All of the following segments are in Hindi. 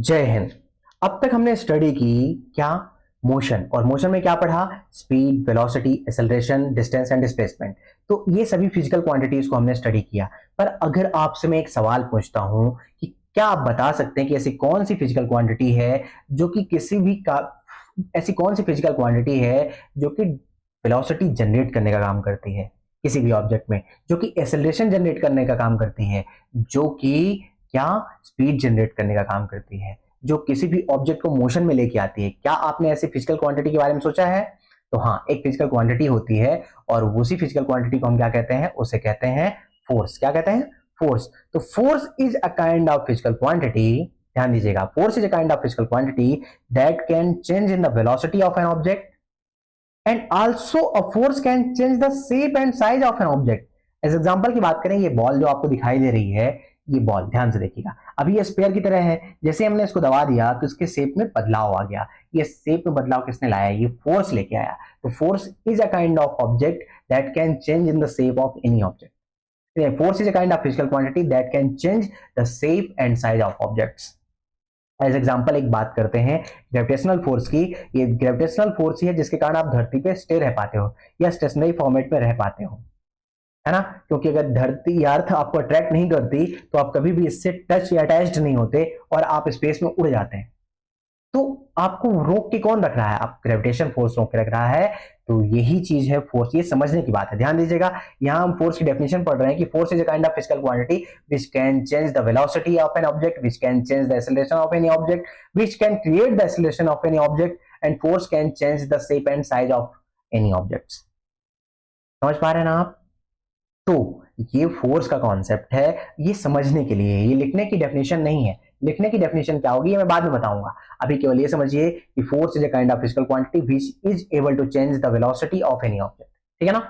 जय हिंद। अब तक हमने स्टडी की क्या, मोशन। और मोशन में क्या पढ़ा? Speed, velocity, acceleration, distance and displacement. तो ये सभी फिजिकल क्वांटिटीज को हमने स्टडी किया। पर अगर आपसे मैं एक सवाल पूछता हूं कि क्या आप बता सकते हैं कि ऐसी कौन सी फिजिकल क्वांटिटी है जो कि किसी भी का ऐसी कौन सी फिजिकल क्वांटिटी है जो कि वेलोसिटी जनरेट करने का काम करती है किसी भी ऑब्जेक्ट में, जो कि एक्सेलरेशन जनरेट करने का काम करती है, जो कि क्या स्पीड जनरेट करने का काम करती है, जो किसी भी ऑब्जेक्ट को मोशन में लेके आती है। क्या आपने ऐसी फिजिकल क्वांटिटी के बारे में सोचा है? तो हाँ, एक फिजिकल क्वांटिटी होती है और उसी फिजिकल क्वांटिटी को हम क्या कहते हैं? उसे कहते हैं फोर्स। क्या कहते हैं? फोर्स। तो force is a kind of physical quantity, ध्यान दीजिएगा, force is a kind of physical quantity that can change in the velocity of an object and also a force can change the shape and size of an object. As example की बात करें, ये बॉल जो आपको दिखाई दे रही है, ये बॉल ध्यान से देखिएगा, अभी ये स्पेयर की तरह है। जैसे हमने इसको दबा दिया तो इसके शेप में बदलाव आ गया। ये शेप में बदलाव किसने लाया? ये फोर्स लेके आया। तो force is a kind of object that can change in the shape of any object. Force is a kind of physical quantity that can change the shape and size of objects. As example एक बात करते हैं ग्रेविटेशनल फोर्स की। ये ग्रेविटेशनल फोर्स ही है जिसके कारण आप धरती पे स्टे रह पाते हो या स्टेशनरी फॉर्मेट में रह पाते हो, है ना? क्योंकि अगर धरती या अर्थ आपको अट्रैक्ट नहीं करती तो आप कभी भी इससे टच या अटैच्ड नहीं होते और आप स्पेस में उड़ जाते हैं। तो आपको रोक के कौन रख रहा है? आप ग्रेविटेशन फोर्स रोक के रख रहा है। तो यही चीज है फोर्स। ये समझने की बात है, ध्यान दीजिएगा। यहां हम फोर्स की डेफिनेशन पढ़ रहे हैं कि force is a kind of physical quantity which can change the velocity of an object, which can change the acceleration of any object, which can create the acceleration of any object and force can change the shape and size of any object. समझ पा रहे हैं ना आप? तो ये फोर्स का कॉन्सेप्ट है, ये समझने के लिए, ये लिखने की डेफिनेशन नहीं है। लिखने की डेफिनेशन क्या होगी ये मैं बाद में बताऊंगा। अभी केवल ये समझिए कि force is a kind of physical quantity which is able to change the velocity of any object. ठीक है ना?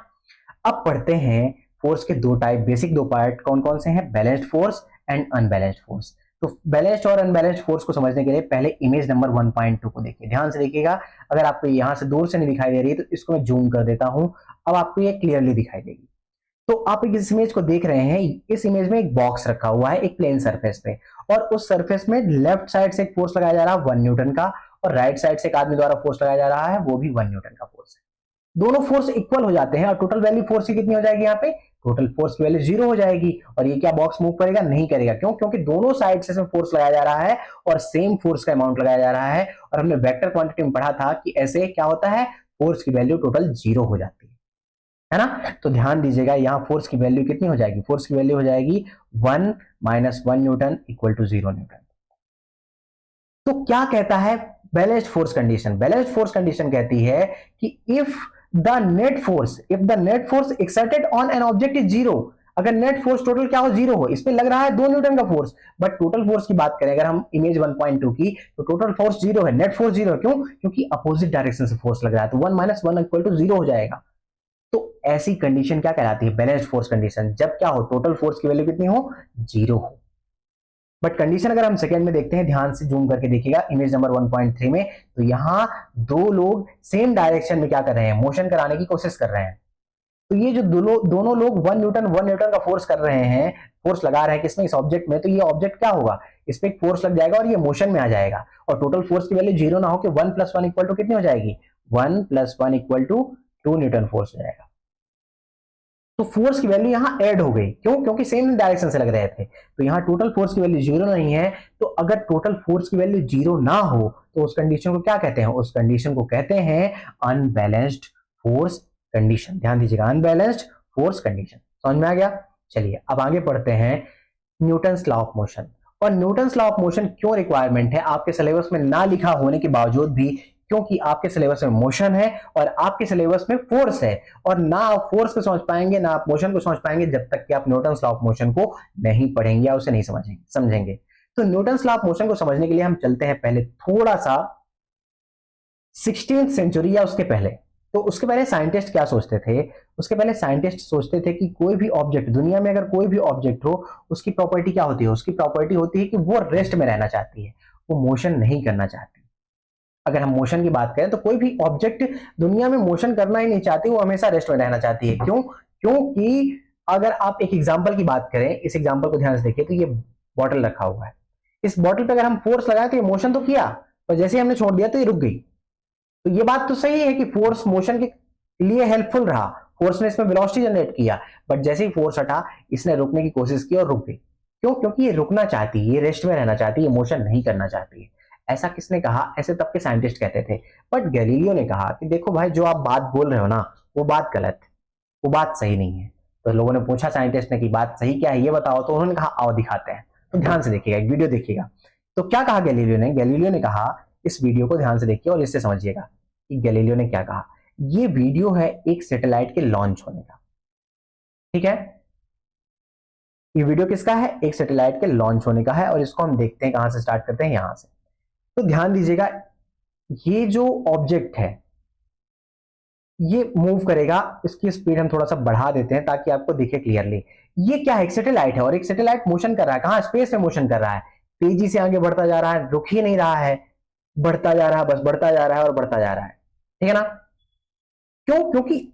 अब पढ़ते हैं फोर्स के दो टाइप, बेसिक दो पार्ट कौन कौन से हैं? Balanced force and unbalanced force. तो बैलेंस्ड और अनबैलेंस्ड फोर्स को समझने के लिए पहले इमेज नंबर 1.2 को देखिए, ध्यान से देखिएगा। अगर आपको यहां से दूर से नहीं दिखाई दे रही है तो इसको मैं जूम कर देता हूं, अब आपको ये क्लियरली दिखाई देगी। तो आप इस इमेज को देख रहे हैं। इस इमेज में एक बॉक्स रखा हुआ है एक प्लेन सरफेस पे, और उस सरफेस में लेफ्ट साइड से एक फोर्स लगाया जा रहा है 1 न्यूटन का, और राइट साइड से एक आदमी द्वारा फोर्स लगाया जा रहा है, वो भी 1 न्यूटन का फोर्स है। दोनों फोर्स इक्वल हो जाते हैं और टोटल वैल्यू फोर्स की कितनी हो जाएगी? यहाँ पे टोटल फोर्स की वैल्यू 0 हो जाएगी। और ये क्या बॉक्स मूव करेगा? नहीं करेगा। क्यों? क्योंकि दोनों साइड से फोर्स लगाया जा रहा है और सेम फोर्स का अमाउंट लगाया जा रहा है। और हमने वेक्टर क्वांटिटी में पढ़ा था कि ऐसे क्या होता है, फोर्स की वैल्यू टोटल 0 हो जाती है ना? तो ध्यान दीजिएगा, यहां फोर्स की वैल्यू कितनी हो जाएगी? फोर्स की वैल्यू हो जाएगी 1 - 1 न्यूटन इक्वल टू 0 न्यूटन। तो क्या कहता है balanced force condition? Balanced force condition कहती है कि if the net force exerted on an object is 0, अगर नेट फोर्स टोटल क्या हो? 0 हो। इसमें लग रहा है 2 न्यूटन का फोर्स, बट टोटल फोर्स की बात करें अगर हम इमेज 1.2 की, तो टोटल फोर्स 0 है, नेट फोर्स 0 है। क्यों? क्योंकि अपोजिट डायरेक्शन से फोर्स लग रहा है, तो 1 - 1 इक्वल टू 0 हो जाएगा। तो ऐसी कंडीशन क्या कहलाती है? Balanced force condition. जब क्या हो? टोटल फोर्स की वैल्यू कितनी हो? 0 हो। बट कंडीशन अगर हम सेकेंड में देखते हैं, ध्यान से जूम करके देखिएगा इमेज नंबर 1.3 में, तो यहां दो लोग सेम डायरेक्शन में क्या कर रहे हैं? मोशन कराने की कोशिश कर रहे हैं। तो ये जो दोनों लोग 1 न्यूटन का फोर्स कर रहे हैं, फोर्स लगा रहे हैं किसमें? इस ऑब्जेक्ट में। तो ये ऑब्जेक्ट क्या होगा? इस पे एक फोर्स लग जाएगा और ये मोशन में आ जाएगा, और टोटल फोर्स की वैल्यू 0 ना हो के 1 + 1 इक्वल टू कितनी हो जाएगी? 1 + 1 इक्वल टू 2 न्यूटन फोर्स हो जाएगा। तो फोर्स की वैल्यू यहां ऐड हो गई। क्यों? क्योंकि सेम डायरेक्शन से लग रहे थे। तो यहां टोटल फोर्स की वैल्यू 0 नहीं है। तो अगर टोटल फोर्स की वैल्यू 0 ना हो तो उस कंडीशन को क्या कहते हैं? उस कंडीशन को कहते हैं अनबैलेंस्ड फोर्स कंडीशन। ध्यान दीजिएगा, अनबैलेंस्ड फोर्स कंडीशन। समझ में आ गया? चलिए अब आगे पढ़ते हैं न्यूटन्स लॉ ऑफ मोशन। और न्यूटन्स लॉ ऑफ मोशन क्यों रिक्वायरमेंट है आपके सिलेबस में ना लिखा होने के बावजूद भी? क्योंकि आपके सिलेबस में मोशन है और आपके सिलेबस में फोर्स है, और ना आप फोर्स को समझ पाएंगे ना आप मोशन को समझ पाएंगे जब तक कि आप न्यूटन्स लॉ ऑफ मोशन को नहीं पढ़ेंगे या उसे नहीं समझेंगे। तो न्यूटन्स लॉ ऑफ मोशन को समझने के लिए हम चलते हैं पहले थोड़ा सा 16वीं सेंचुरी या उसके पहले। तो उसके पहले साइंटिस्ट क्या सोचते थे? उसके पहले साइंटिस्ट सोचते थे कि कोई भी ऑब्जेक्ट दुनिया में, अगर कोई भी ऑब्जेक्ट हो, उसकी प्रॉपर्टी क्या होती है? उसकी प्रॉपर्टी होती है कि वो रेस्ट में रहना चाहती है, वो मोशन नहीं करना चाहती। अगर हम मोशन की बात करें तो कोई भी ऑब्जेक्ट दुनिया में मोशन करना ही नहीं चाहती, वो हमेशा रेस्ट में रहना चाहती है। क्यों? क्योंकि अगर आप एक एग्जांपल की बात करें, इस एग्जांपल को ध्यान से देखिए, तो ये बॉटल रखा हुआ है, इस बॉटल पे अगर हम फोर्स लगाए तो ये मोशन तो किया, पर जैसे ही हमने छोड़ दिया तो ये रुक गई। तो ये बात तो सही है कि फोर्स मोशन के लिए हेल्पफुल रहा, फोर्स ने इसमें वेलोसिटी जनरेट किया, बट जैसे ही फोर्स हटा इसने रुकने की कोशिश की और रुक गई। क्यों? क्योंकि ये रुकना चाहती है, ये रेस्ट में रहना चाहती है, ये मोशन नहीं करना चाहती है। ऐसा किसने कहा? ऐसे तब के साइंटिस्ट कहते थे। बट गैलीलियो ने कहा कि देखो भाई, जो आप बात बोल रहे हो ना, वो बात गलत है, वो बात सही नहीं है। तो लोगों ने पूछा साइंटिस्ट ने कि बात सही क्या है ये बताओ, तो उन्होंने कहा आओ दिखाते हैं। तो ध्यान से देखिएगा, एक वीडियो देखिएगा। तो क्या कहा गैलीलियो ने? गैलीलियो ने कहा, इस वीडियो को ध्यान से देखिए और इससे समझिएगा कि गैलीलियो ने क्या कहा। ये वीडियो है एक सैटेलाइट के लॉन्च होने का, ठीक है? ये वीडियो किसका है? एक सैटेलाइट के लॉन्च होने का है, और इसको हम देखते हैं कहां से स्टार्ट करते हैं, यहां से। तो ध्यान दीजिएगा, ये जो ऑब्जेक्ट है ये मूव करेगा, इसकी स्पीड हम थोड़ा सा बढ़ा देते हैं ताकि आपको दिखे क्लियरली। ये क्या है? एक सैटेलाइट है, और एक सैटेलाइट मोशन कर रहा है, कहां? स्पेस में मोशन कर रहा है, तेजी से आगे बढ़ता जा रहा है, रुक ही नहीं रहा है, बढ़ता जा रहा है, बस बढ़ता जा रहा है और बढ़ता जा रहा है, ठीक है ना? क्यों? क्योंकि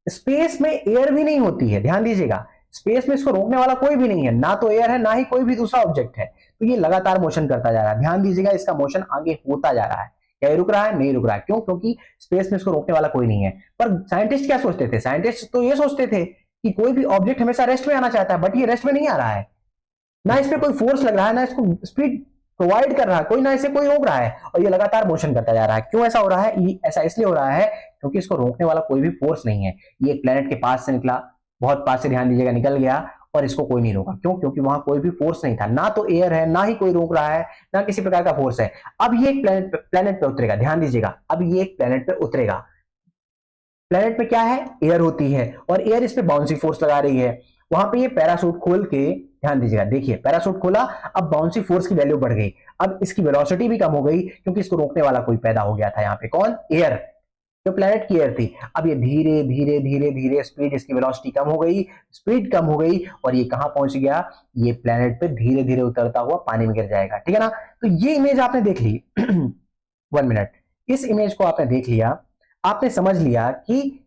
स्पेस में एयर भी नहीं होती है, ध्यान दीजिएगा, स्पेस में इसको रोकने वाला कोई भी नहीं है, ना तो एयर है ना ही कोई भी दूसरा ऑब्जेक्ट है। तो ये लगातार मोशन करता जा रहा है, ध्यान दीजिएगा, इसका मोशन आगे होता जा रहा है। क्या ये रुक रहा है? नहीं रुक रहा है। क्यों? क्योंकि स्पेस में इसको रोकने वाला कोई नहीं है। पर साइंटिस्ट क्या सोचते थे? साइंटिस्ट तो ये सोचते थे कि कोई भी ऑब्जेक्ट हमेशा रेस्ट में आना चाहता है, बट ये रेस्ट में नहीं आ रहा है, ना इस पे कोई फोर्स लग रहा है, ना इसको स्पीड प्रोवाइड कर रहा है कोई, ना इसे कोई रोक रहा है, और ये लगातार मोशन करता जा रहा है। क्यों ऐसा हो रहा है? ये ऐसा इसलिए हो रहा है क्योंकि इसको रोकने वाला कोई भी फोर्स नहीं है। ये एक प्लेनेट के पास से निकला, बहुत पास से, ध्यान दीजिएगा, निकल गया, और इसको कोई नहीं रोका। क्यों? क्योंकि वहां कोई भी फोर्स नहीं था, ना तो एयर है, ना ही कोई रोक रहा है, ना किसी प्रकार का फोर्स है। अब ये एक प्लेनेट पे उतरेगा, ध्यान दीजिएगा, अब ये एक प्लेनेट पे उतरेगा। प्लेनेट में क्या है? एयर होती है, और एयर इस पे बाउंसी फोर्स लगा रही है। वहां पे ये पैराशूट खोल के, ध्यान दीजिएगा, देखिए पैराशूट खोला, अब बाउंसी फोर्स की वैल्यू बढ़ गई, अब इसकी वेलोसिटी भी कम हो गई, क्योंकि इसको रोकने वाला कोई पैदा हो गया था यहाँ पे। कौन? एयर। जो प्लेनेट की एयर थी। अब ये धीरे धीरे धीरे धीरे स्पीड, इसकी वेलोसिटी कम हो गई, स्पीड कम हो गई, और ये कहां पहुंच गया? ये प्लेनेट पे धीरे धीरे उतरता हुआ पानी में गिर जाएगा, ठीक है ना? तो ये इमेज आपने देख ली। 1 मिनट, इस इमेज को आपने देख लिया, आपने समझ लिया कि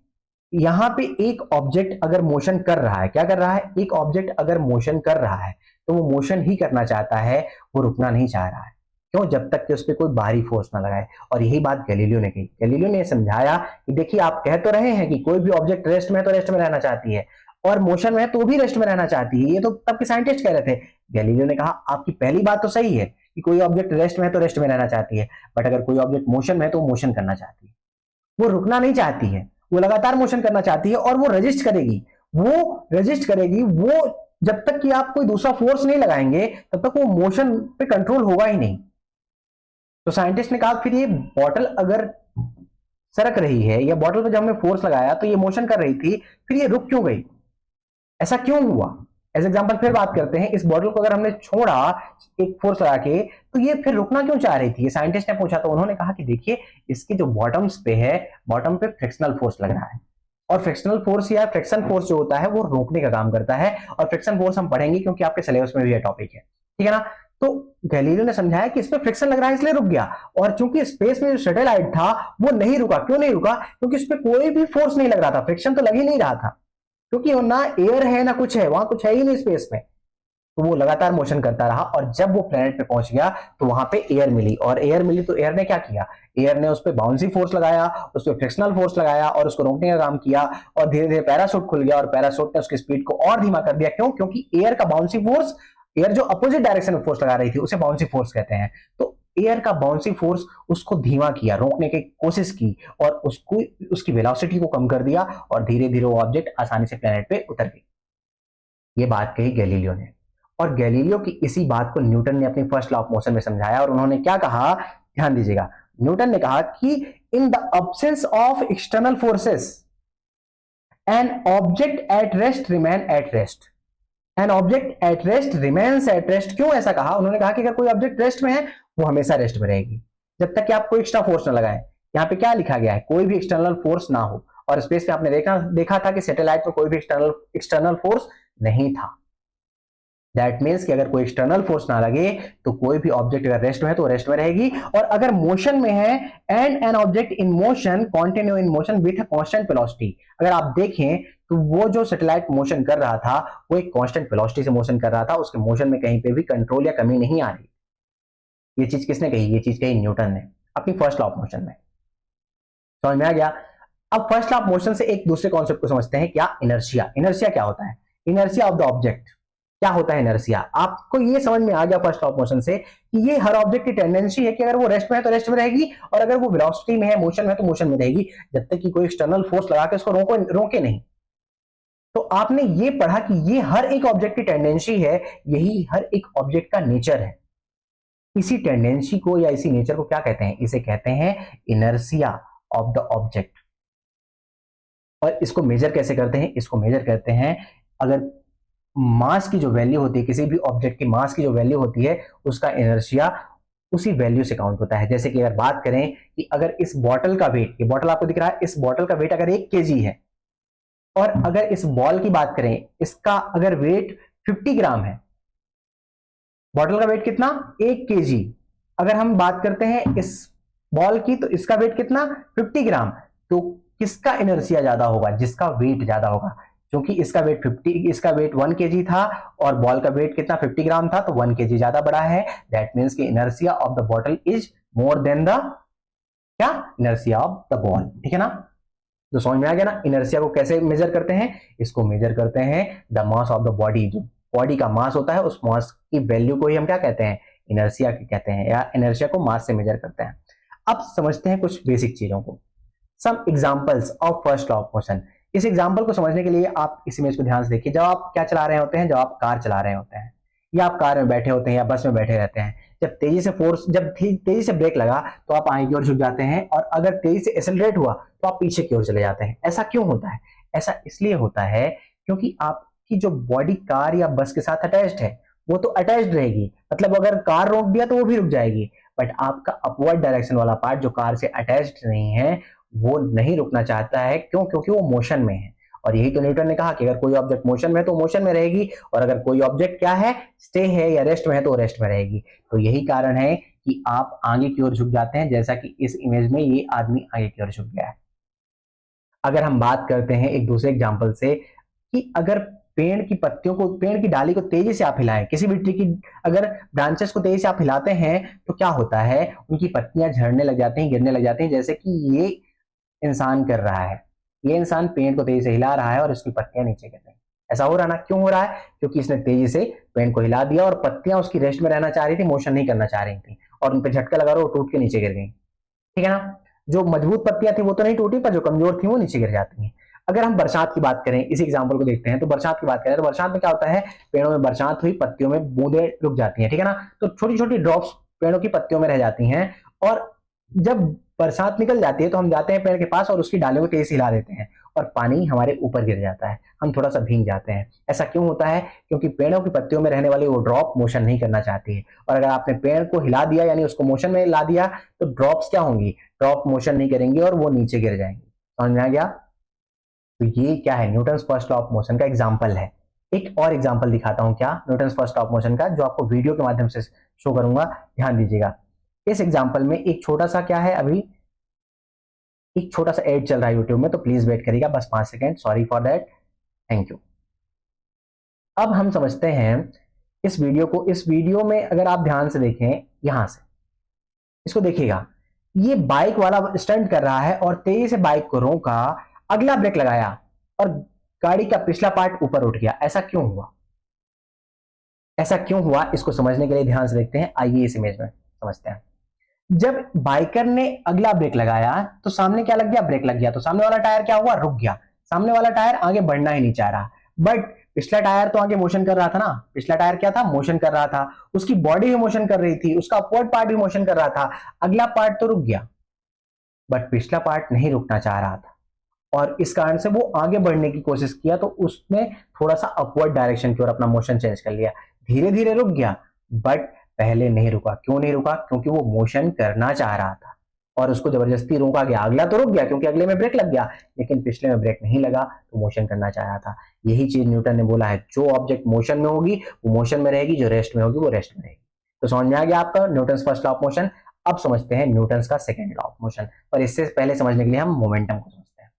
यहां पे एक ऑब्जेक्ट अगर मोशन कर रहा है, क्या कर रहा है? एक ऑब्जेक्ट अगर मोशन कर रहा है तो वो मोशन ही करना चाहता है, वो रुकना नहीं चाह रहा है। क्यों? जब तक कि उस पर कोई बाहरी फोर्स ना लगाए। और यही बात गैलीलियो ने कही। गैलीलियो ने समझाया कि देखिए, आप कह तो रहे हैं कि कोई भी ऑब्जेक्ट रेस्ट में है तो रेस्ट में रहना चाहती है, और मोशन में है तो भी रेस्ट में रहना चाहती है। ये तो तब के साइंटिस्ट कह रहे थे। गैलीलियो ने कहा आपकी पहली बात तो सही है कि कोई ऑब्जेक्ट रेस्ट में है तो रेस्ट में रहना चाहती है, बट अगर कोई ऑब्जेक्ट मोशन में है तो मोशन करना चाहती है, वो रुकना नहीं चाहती है, वो लगातार मोशन करना चाहती है, और वो रेजिस्ट करेगी, वो रेजिस्ट करेगी, वो जब तक कि आप कोई दूसरा फोर्स नहीं लगाएंगे तब तक वो मोशन पे कंट्रोल होगा ही नहीं। तो साइंटिस्ट ने कहा फिर ये बॉटल अगर सरक रही है, या बॉटल पे जब हमने फोर्स लगाया तो ये मोशन कर रही थी, फिर ये रुक क्यों गई? ऐसा क्यों हुआ? एज एग्जाम्पल फिर बात करते हैं, इस बॉटल को अगर हमने छोड़ा एक फोर्स लगा के, तो ये फिर रुकना क्यों चाह रही थी? ये साइंटिस्ट ने पूछा, तो उन्होंने कहा कि देखिए, इसके जो बॉटम्स पे है, बॉटम पे फ्रिक्शनल फोर्स लग रहा है, और फ्रिक्शनल फोर्स या फ्रिक्शन फोर्स जो होता है वो रोकने का काम करता है, और फ्रिक्शन फोर्स हम पढ़ेंगे क्योंकि आपके सिलेबस में भी यह टॉपिक है, ठीक है ना? तो गैलीलियो ने समझाया कि इसमें फ्रिक्शन लग रहा है इसलिए रुक गया, और चूंकि स्पेस में जो सैटेलाइट था वो नहीं रुका। क्यों नहीं रुका? क्योंकि इस पर कोई भी फोर्स नहीं लग रहा था, फ्रिक्शन तो लग ही नहीं रहा था, क्योंकि ना एयर है ना कुछ है, वहां कुछ है ही नहीं स्पेस में। तो वो लगातार मोशन करता रहा, और जब वो प्लेनेट पे पहुंच गया तो वहां पे एयर मिली, और एयर मिली तो एयर ने क्या किया? एयर ने उस पर बाउंसी फोर्स लगाया, उस पर फ्रिक्शनल फोर्स लगाया, और उसको रोकने का काम किया, और धीरे धीरे पैराशूट खुल गया, और पैराशूट ने उसकी स्पीड को और धीमा कर दिया। क्यों? क्योंकि एयर का बाउंसी फोर्स, एयर जो अपोजिट डायरेक्शन में फोर्स लगा रही थी उसे बाउंसी फोर्स कहते हैं, तो एयर का बाउंसी फोर्स उसको धीमा किया, रोकने की कोशिश की, और उसको उसकी वेलोसिटी को कम कर दिया, और धीरे धीरे वो ऑब्जेक्ट आसानी से प्लेनेट पे उतर गई। ये बात कही गैलीलियो ने, और गैलीलियो की इसी बात को न्यूटन ने अपनी फर्स्ट लॉ ऑफ मोशन में समझाया। और उन्होंने क्या कहा? ध्यान दीजिएगा, न्यूटन ने कहा कि in the absence of external forces an object at rest remain at rest, an object at rest remains at rest. क्यों ऐसा कहा? उन्होंने कहा कि अगर कोई ऑब्जेक्ट रेस्ट में है वो हमेशा रेस्ट में रहेगी, जब तक कि आप कोई एक्स्ट्रा फोर्स ना लगाएं। यहाँ पे क्या लिखा गया है? कोई भी एक्सटर्नल फोर्स ना हो, और स्पेस पे आपने देखा था कि सैटेलाइट में कोई भी एक्सटर्नल फोर्स नहीं था। दैट मीन्स कि अगर कोई एक्सटर्नल फोर्स ना लगे तो कोई भी ऑब्जेक्ट अगर रेस्ट में है तो रेस्ट में रहेगी, और अगर मोशन में है, and an object in motion continue in motion with constant velocity. अगर आप देखें तो वो जो सैटेलाइट मोशन कर रहा था वो एक कांस्टेंट वेलोसिटी से मोशन कर रहा था, उसके मोशन में कहीं पे भी कंट्रोल या कमी नहीं आ रही। ये चीज किसने कही? ये चीज कही न्यूटन ने अपनी फर्स्ट लॉ ऑफ मोशन में। समझ में आ गया? अब फर्स्ट लॉ ऑफ मोशन से एक दूसरे कॉन्सेप्ट को समझते हैं, क्या? इनर्शिया। इनर्शिया क्या होता है? Inertia of the object. क्या होता है इनर्शिया? आपको ये समझ में आ गया फर्स्ट लॉ ऑफ मोशन से कि ये हर ऑब्जेक्ट की टेंडेंसी है कि अगर वो रेस्ट में है तो रेस्ट में रहेगी, और अगर वो वेलोसिटी में है, मोशन में है, तो मोशन में रहेगी, जब तक कि कोई एक्सटर्नल फोर्स लगा के उसको रोके नहीं। तो आपने ये पढ़ा कि ये हर एक ऑब्जेक्ट की टेंडेंसी है, यही हर एक ऑब्जेक्ट का नेचर है। इसी टेंडेंसी को या इसी नेचर को क्या कहते हैं? इसे कहते हैं इनर्शिया ऑफ द ऑब्जेक्ट। और इसको मेजर कैसे करते हैं? इसको मेजर करते हैं, अगर मास की जो वैल्यू होती है, किसी भी ऑब्जेक्ट की मास की जो वैल्यू होती है, उसका इनर्शिया उसी वैल्यू से काउंट होता है। जैसे कि अगर बात करें कि अगर इस बॉटल का वेट, ये बॉटल आपको दिख रहा है, इस बॉटल का वेट अगर 1 केजी है, और अगर इस बॉल की बात करें, इसका अगर वेट 50 ग्राम है, बॉटल का वेट कितना? 1 केजी। अगर हम बात करते हैं इस बॉल की, तो इसका वेट कितना? 50 ग्राम। तो किसका इनर्शिया ज्यादा होगा? जिसका वेट ज्यादा होगा, क्योंकि इसका वेट 50, इसका वेट 1 केजी था और बॉल का वेट कितना? 50 ग्राम था, तो 1 केजी ज्यादा बड़ा है। दैट मीन्स कि inertia of the bottle is more than the क्या? Inertia of the ball. ठीक है ना? तो समझ में आ गया ना इनर्शिया को कैसे मेजर करते हैं? इसको मेजर करते हैं the mass of the body. जो बॉडी का मास होता है, उस मास की वैल्यू को ही हम क्या कहते हैं? इनर्शिया कहते हैं, या इनर्शिया को मास से मेजर करते हैं। अब समझते हैं कुछ बेसिक चीजों को। Some examples of first law of motion. इस एग्जांपल को समझने के लिए आप इस इमेज को ध्यान से देखिए। जब आप क्या चला रहे होते हैं? जब आप कार चला रहे होते हैं, या आप कार में बैठे होते हैं, या बस में बैठे रहते हैं, जब तेजी से ब्रेक लगा तो आप आगे की ओर झुक जाते हैं, और अगर तेजी से एक्सेलरेट हुआ तो आप पीछे की ओर चले जाते हैं। ऐसा क्यों होता है? ऐसा इसलिए होता है क्योंकि आपकी जो बॉडी कार या बस के साथ अटैच्ड है, वो तो अटैच्ड रहेगी, मतलब अगर कार रोक दिया तो वो भी रुक जाएगी, बट आपका अपवर्ड डायरेक्शन वाला पार्ट जो कार से अटैच्ड नहीं है, वो नहीं रुकना चाहता है। क्यों? क्योंकि वो मोशन में है। और यही तो न्यूटन ने कहा कि अगर कोई ऑब्जेक्ट मोशन में है तो मोशन में रहेगी, और अगर कोई ऑब्जेक्ट क्या है? स्टे है या रेस्ट में है, तो रेस्ट में रहेगी। तो यही कारण है कि आप आगे की ओर झुक जाते हैं, जैसा कि इस इमेज में ये आदमी आगे की ओर झुक गया है। अगर हम बात करते हैं एक दूसरे एग्जाम्पल से, कि अगर पेड़ की पत्तियों को, पेड़ की डाली को तेजी से आप हिलाएं, किसी भी ट्री की अगर ब्रांचेस को तेजी से आप हिलाते हैं, तो क्या होता है? उनकी पत्तियां झड़ने लग जाती हैं, गिरने लग जाती हैं, जैसे कि ये इंसान कर रहा है। ये इंसान पेड़ को तेजी से हिला रहा है और उसकी पत्तियां नीचे गिर रही हैं। ऐसा हो रहा ना? क्यों हो रहा है? क्योंकि इसने तेजी से पेड़ को हिला दिया, और पत्तियां उसकी रेस्ट में रहना चाह रही थी, मोशन नहीं करना चाह रही थी, और उन पर झटका लगा, वो टूट के नीचे गिर गई। ठीक है ना? जो मजबूत पत्तियां थी वो तो नहीं टूटी, पर जो कमजोर थी वो नीचे गिर जाती हैं। अगर हम बरसात की बात करें, इस एग्जाम्पल को देखते हैं, तो बरसात की बात करें तो बरसात में क्या होता है? पेड़ों में बरसात हुई, पत्तियों में बूंदे रुक जाती हैं। ठीक है ना? तो छोटी छोटी ड्रॉप्स पेड़ों की पत्तियों में रह जाती हैं, और जब बरसात निकल जाती है तो हम जाते हैं पेड़ के पास और उसकी डालियों को तेज हिला देते हैं, और पानी हमारे ऊपर गिर जाता है, हम थोड़ा सा भीग जाते हैं। ऐसा क्यों होता है? क्योंकि पेड़ों की पत्तियों में रहने वाली वो ड्रॉप मोशन नहीं करना चाहती है, और अगर आपने पेड़ को हिला दिया, यानी उसको मोशन में ला दिया, तो ड्रॉप्स क्या होंगी? ड्रॉप मोशन नहीं करेंगी और वो नीचे गिर जाएंगी। समझ में आ गया? तो ये क्या है? Newton's first law of motion का एग्जाम्पल है। एक और एग्जाम्पल दिखाता हूं क्या Newton's first law of motion का, जो आपको वीडियो के माध्यम से शो करूंगा। ध्यान दीजिएगा। इस एग्जाम्पल में एक छोटा सा क्या है, अभी एक छोटा सा एड चल रहा है यूट्यूब में, तो प्लीज वेट करिएगा बस 5 second. Sorry for that. Thank you. अब हम समझते हैं इस वीडियो को। इस वीडियो में अगर आप ध्यान से देखें, यहां से इसको देखिएगा, ये बाइक वाला स्टंट कर रहा है, और तेजी से बाइक को रोका, अगला ब्रेक लगाया, और गाड़ी का पिछला पार्ट ऊपर उठ गया। ऐसा क्यों हुआ? ऐसा क्यों हुआ, इसको समझने के लिए ध्यान से देखते हैं। आइए इस इमेज में समझते हैं। जब बाइकर ने अगला ब्रेक लगाया तो सामने क्या लग गया? ब्रेक लग गया। तो सामने वाला टायर क्या हुआ? रुक गया। सामने वाला टायर आगे बढ़ना ही नहीं चाह रहा, बट पिछला टायर तो आगे मोशन कर रहा था ना। पिछला टायर क्या था? मोशन कर रहा था, उसकी बॉडी भी मोशन कर रही थी, उसका अपवर्ड पार्ट भी मोशन कर रहा था। अगला पार्ट तो रुक गया, बट पिछला पार्ट नहीं रुकना चाह रहा था, और इस कारण से वो आगे बढ़ने की कोशिश किया, तो उसने थोड़ा सा अपवर्ड डायरेक्शन की ओर अपना मोशन चेंज कर लिया। धीरे धीरे रुक गया, बट पहले नहीं रुका। क्यों नहीं रुका? क्योंकि वो मोशन करना चाह रहा था, और उसको जबरदस्ती रोका गया। अगला तो रुक गया क्योंकि अगले में ब्रेक लग गया, लेकिन पिछले में ब्रेक नहीं लगा, तो मोशन करना चाह रहा था। यही चीज न्यूटन ने बोला है, जो ऑब्जेक्ट मोशन में होगी वो मोशन में रहेगी, जो रेस्ट में होगी वो रेस्ट में रहेगी। तो समझ में आ गया आपका Newton first law of motion. अब समझते हैं न्यूटन का सेकेंड लॉ ऑफ मोशन, पर इससे पहले समझने के लिए हम मोमेंटम को समझते हैं।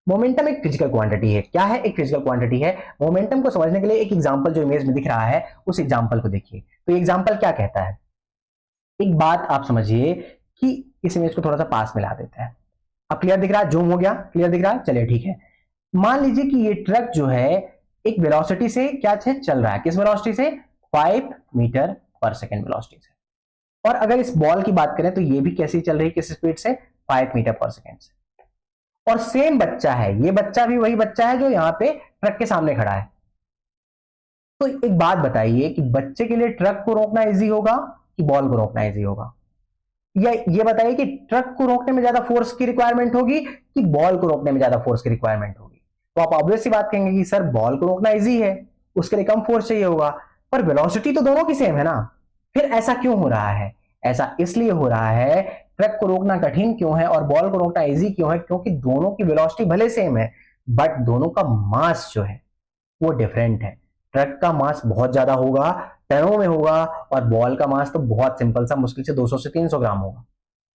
मोमेंटम एक फिजिकल क्वांटिटी है। क्या है? एक फिजिकल क्वांटिटी है। मोमेंटम को समझने के लिए एक एग्जांपल जो इमेज में दिख रहा है, उस एग्जांपल को देखिए। तो एग्जांपल क्या कहता है? एक बात आप समझिए कि इस इमेज को थोड़ा सा पास मिला देते हैं। अब क्लियर दिख रहा है? जूम हो गया, क्लियर दिख रहा है? चलिए ठीक है। मान लीजिए कि ये ट्रक जो है एक वेलोसिटी से क्या है चल रहा है, किस वेलोसिटी से? 5 मीटर पर सेकेंड वेलोसिटी से। और अगर इस बॉल की बात करें तो ये भी कैसी चल रही है, किस स्पीड से? 5 मीटर पर सेकेंड से। और सेम बच्चा है, ये बच्चा भी वही बच्चा है जो यहां पे ट्रक के सामने खड़ा है। तो एक बात बताइए कि बच्चे के लिए ट्रक को रोकना इजी होगा कि बॉल को रोकना इजी होगा? या ये बताइए कि ट्रक को रोकने में ज्यादा फोर्स की रिक्वायरमेंट होगी कि बॉल को रोकने में ज्यादा फोर्स की रिक्वायरमेंट होगी? तो आप ऑब्वियस सी बात कहेंगे कि सर बॉल को रोकना इजी है, उसके लिए कम फोर्स चाहिए होगा। पर वेलोसिटी तो दोनों की सेम है ना। फिर ऐसा क्यों हो रहा है? ऐसा इसलिए हो रहा है, ट्रक को रोकना कठिन क्यों है और बॉल को रोकना इजी क्यों है? क्योंकि दोनों की वेलोसिटी भले सेम है, बट दोनों का मास जो है वो डिफरेंट है। ट्रक का मास बहुत ज्यादा होगा, टनों में होगा, और बॉल का मास तो बहुत सिंपल सा, मुश्किल से 200 से 300 ग्राम होगा।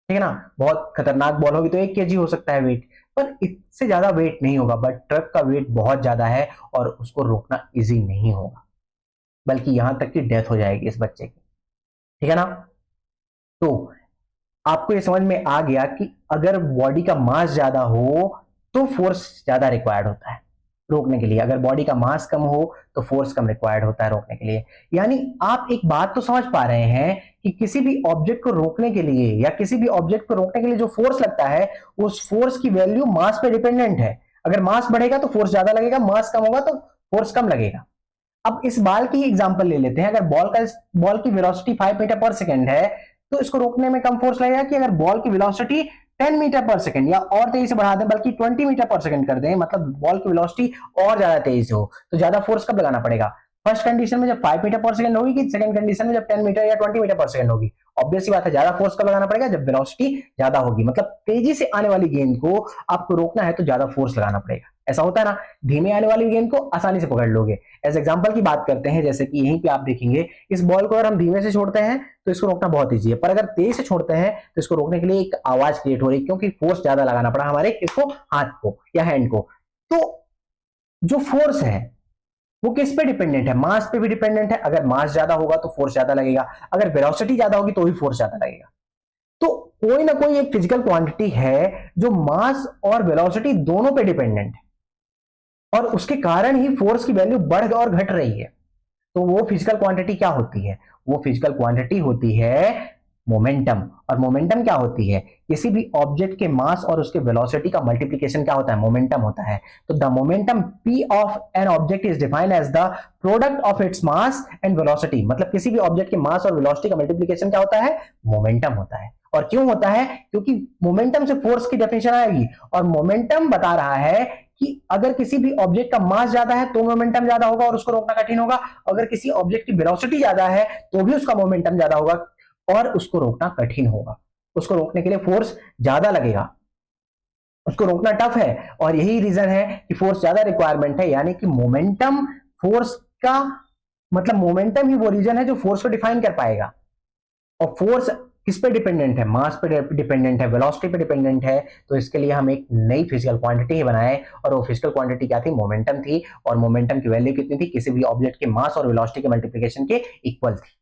ठीक है ना? बहुत खतरनाक बॉल होगी तो 1 केजी हो सकता है वेट, पर इससे ज्यादा वेट नहीं होगा। बट ट्रक का वेट बहुत ज्यादा है और उसको रोकना इजी नहीं होगा, बल्कि यहां तक कि डेथ हो जाएगी इस बच्चे की। ठीक है ना? तो आपको ये समझ में आ गया कि अगर बॉडी का मास ज्यादा हो तो फोर्स ज्यादा रिक्वायर्ड होता है रोकने के लिए, अगर बॉडी का मास कम हो तो फोर्स कम रिक्वायर्ड होता है रोकने के लिए। यानी आप एक बात तो समझ पा रहे हैं कि किसी भी ऑब्जेक्ट को रोकने के लिए या किसी भी ऑब्जेक्ट को रोकने के लिए जो फोर्स लगता है, उस फोर्स की वैल्यू मास पे डिपेंडेंट है। अगर मास बढ़ेगा तो फोर्स ज्यादा लगेगा, मास कम होगा तो फोर्स कम लगेगा। अब इस बॉल की एग्जांपल ले लेते हैं। अगर बॉल की वेलोसिटी 5 मीटर पर सेकंड है तो इसको रोकने में कम फोर्स लगेगा कि अगर बॉल की वेलोसिटी 10 मीटर पर सेकंड या और तेजी से बढ़ा दें, बल्कि 20 मीटर पर सेकंड कर दें, मतलब बॉल की वेलोसिटी और ज्यादा तेजी से हो, तो ज्यादा फोर्स कब लगाना पड़ेगा? फर्स्ट कंडीशन में जब 5 मीटर पर सेकंड होगी कि सेकंड कंडीशन में जब 10 मीटर या 20 मीटर पर सेकंड होगी? ऑब्वियस सी बात है, ज्यादा फोर्स कब लगाना पड़ेगा? जब वेलोसिटी ज्यादा होगी। मतलब तेजी से आने वाली गेंद को आपको रोकना है तो ज्यादा फोर्स लगाना पड़ेगा। ऐसा होता है ना? धीमे आने वाली गेंद को आसानी से पकड़ लोगे। एज एग्जांपल की बात करते हैं, जैसे कि यहीं पे आप देखेंगे, इस बॉल को अगर हम धीमे से छोड़ते हैं तो इसको रोकना बहुत ईजी है, पर अगर तेज से छोड़ते हैं तो इसको रोकने के लिए एक आवाज क्रिएट हो रही है, क्योंकि फोर्स ज्यादा लगाना पड़ा हमारे इसको, हाथ को या हैंड को। तो जो फोर्स है वो किस पे डिपेंडेंट है? मास पे भी डिपेंडेंट है। अगर मास ज्यादा होगा तो फोर्स ज्यादा लगेगा, अगर वेलोसिटी ज्यादा होगी तो भी फोर्स ज्यादा लगेगा। तो कोई ना कोई एक फिजिकल क्वांटिटी है जो मास और वेलोसिटी दोनों पे डिपेंडेंट है, और उसके कारण ही फोर्स की वैल्यू बढ़ और घट रही है। तो वो फिजिकल क्वांटिटी क्या होती है? वो फिजिकल क्वांटिटी होती है मोमेंटम। और मोमेंटम क्या होती है? किसी भी ऑब्जेक्ट के मास और उसके वेलोसिटी का मल्टीप्लिकेशन क्या होता है? मोमेंटम होता है। तो the momentum p of an object is defined as the product of its mass and velocity. मतलब किसी भी ऑब्जेक्ट के मास और वेलोसिटी का मल्टीप्लिकेशन क्या होता है? मोमेंटम होता है। और क्यों होता है? क्योंकि मोमेंटम से फोर्स की डेफिनेशन आएगी, और मोमेंटम बता रहा है कि अगर किसी भी ऑब्जेक्ट का मास ज्यादा है तो मोमेंटम ज्यादा होगा और उसको रोकना कठिन होगा, अगर किसी ऑब्जेक्ट की वेलोसिटी ज्यादा है तो भी उसका मोमेंटम ज्यादा होगा और उसको रोकना कठिन होगा। उसको रोकने के लिए फोर्स ज्यादा लगेगा, उसको रोकना टफ है। और यही रीजन है कि फोर्स ज्यादा रिक्वायरमेंट है। यानी कि मोमेंटम फोर्स का, मतलब मोमेंटम ही वो रीजन है जो फोर्स को डिफाइन कर पाएगा। और फोर्स किस पे डिपेंडेंट है? मास पे डिपेंडेंट है, वेलोसिटी पे डिपेंडेंट है। तो इसके लिए हम एक नई फिजिकल क्वांटिटी ही बनाए, और वो फिजिकल क्वांटिटी क्या थी? मोमेंटम थी। और मोमेंटम की वैल्यू कितनी थी? किसी भी ऑब्जेक्ट के मास और वेलोसिटी के मल्टीप्लिकेशन के इक्वल थी।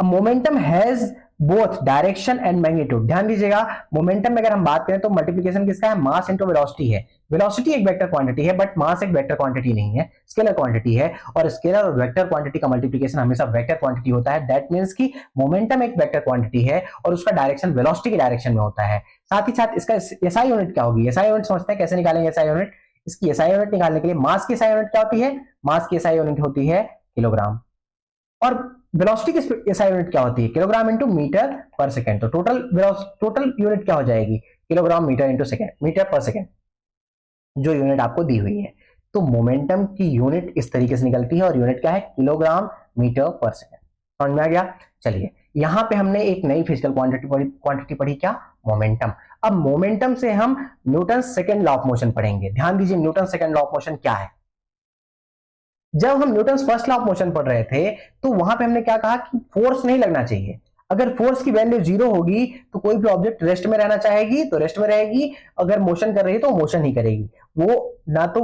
Momentum has both direction and magnitude. ध्यान दीजिएगा, मोमेंटम में अगर हम बात करें तो मल्टीप्लिकेशन किसका है? मास इंटू वेलोसिटी है। वेलोसिटी एक वेक्टर क्वांटिटी है, बट मास एक वेक्टर क्वांटिटी नहीं है, स्केलर क्वांटिटी है। और स्केलर और वेक्टर क्वांटिटी का मल्टीप्लिकेशन हमेशा वेक्टर क्वांटिटी होता है। दैट मींस कि मोमेंटम एक वेक्टर क्वांटिटी है और उसका डायरेक्शन वेलोसिटी के डायरेक्शन में होता है। साथ ही साथ इसका एसआई यूनिट क्या होगी? एसआई यूनिट समझते हैं, कैसे निकालेंगे एसआई यूनिट? इसकी एसआई यूनिट निकालने के लिए मास की एसआई यूनिट क्या होती है? मास की एसआई यूनिट होती है किलोग्राम। और वेलोसिटी की एसआई यूनिट क्या होती है? Kilogram into metre per second. तो टोटल यूनिट क्या हो जाएगी? Kilogram metre into second, metre per second, जो यूनिट आपको दी हुई है। तो मोमेंटम की यूनिट इस तरीके से निकलती है, और यूनिट क्या है? Kilogram metre per second. समझ में आ गया? चलिए, यहां पे हमने एक नई फिजिकल क्वांटिटी पढ़ी, क्या? मोमेंटम। अब मोमेंटम से हम Newton second law of motion पढ़ेंगे। ध्यान दीजिए, Newton second law of motion क्या है? जब हम Newton first law of motion पढ़ रहे थे तो वहां पे हमने क्या कहा कि फोर्स नहीं लगना चाहिए। अगर फोर्स की वैल्यू 0 होगी तो कोई भी ऑब्जेक्ट रेस्ट में रहना चाहेगी तो रेस्ट में रहेगी, अगर मोशन कर रही है तो मोशन ही करेगी। वो ना तो